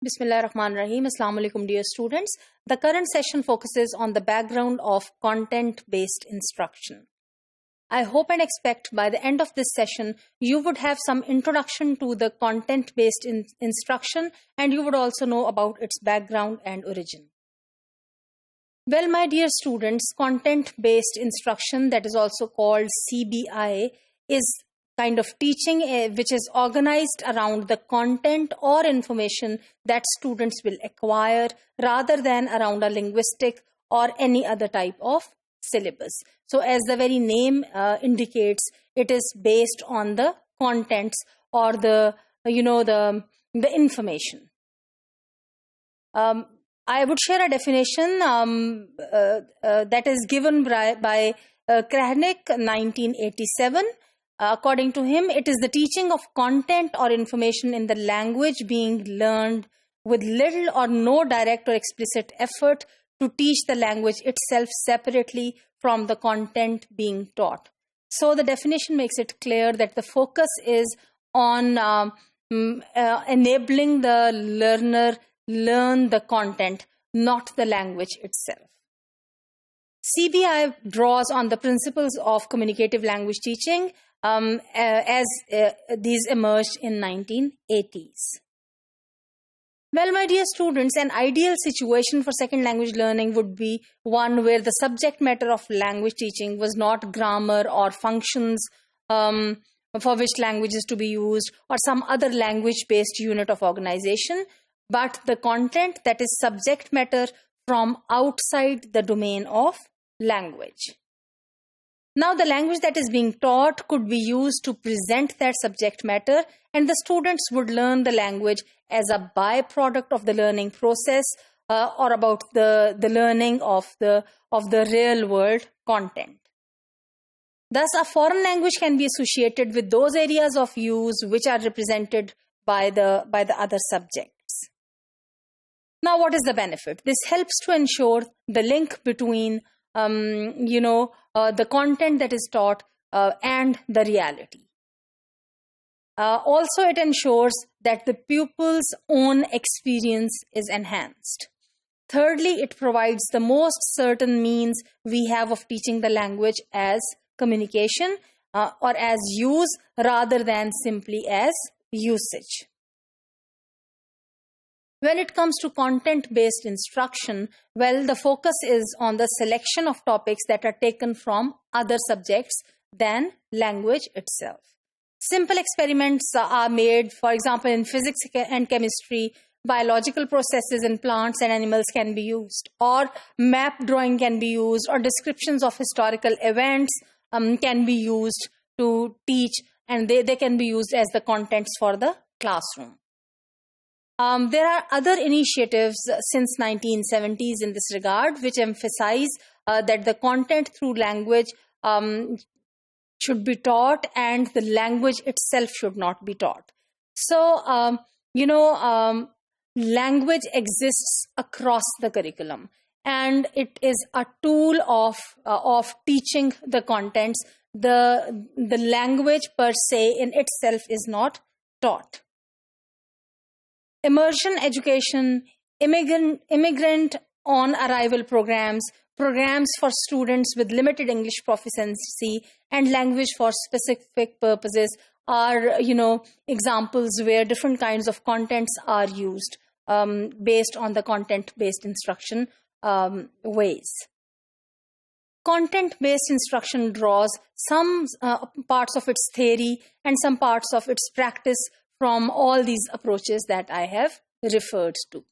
Bismillahirrahmanirrahim. Assalamu alaikum, dear students. The current session focuses on the background of content-based instruction. I hope and expect by the end of this session, you would have some introduction to the content-based instruction, and you would also know about its background and origin. Well, my dear students, content-based instruction, that is also called CBI, is kind of teaching which is organized around the content or information that students will acquire rather than around a linguistic or any other type of syllabus. So as the very name indicates, it is based on the contents or the information. I would share a definition that is given by Krahnik, 1987. According to him, it is the teaching of content or information in the language being learned with little or no direct or explicit effort to teach the language itself separately from the content being taught. So the definition makes it clear that the focus is on enabling the learner learn the content, not the language itself. CBI draws on the principles of communicative language teaching as these emerged in 1980s. Well, my dear students, an ideal situation for second language learning would be one where the subject matter of language teaching was not grammar or functions for which language is to be used or some other language-based unit of organization, but the content that is subject matter from outside the domain of language. Now, the language that is being taught could be used to present that subject matter, and the students would learn the language as a byproduct of the learning process or about the learning of the real world content. Thus, a foreign language can be associated with those areas of use which are represented by the other subjects. Now, what is the benefit? This helps to ensure the link between the content that is taught and the reality. Also, it ensures that the pupil's own experience is enhanced. Thirdly, it provides the most certain means we have of teaching the language as communication or as use rather than simply as usage. When it comes to content-based instruction, well, the focus is on the selection of topics that are taken from other subjects than language itself. Simple experiments are made, for example, in physics and chemistry, biological processes in plants and animals can be used, or map drawing can be used, or descriptions of historical events can be used to teach, and they can be used as the contents for the classroom. There are other initiatives since 1970s in this regard which emphasize that the content through language should be taught and the language itself should not be taught. So, language exists across the curriculum and it is a tool of teaching the contents. The language per se in itself is not taught. Immersion education, immigrant on arrival programs for students with limited English proficiency, and language for specific purposes are, examples where different kinds of contents are used based on the content-based instruction ways. Content-based instruction draws some parts of its theory and some parts of its practice from all these approaches that I have referred to.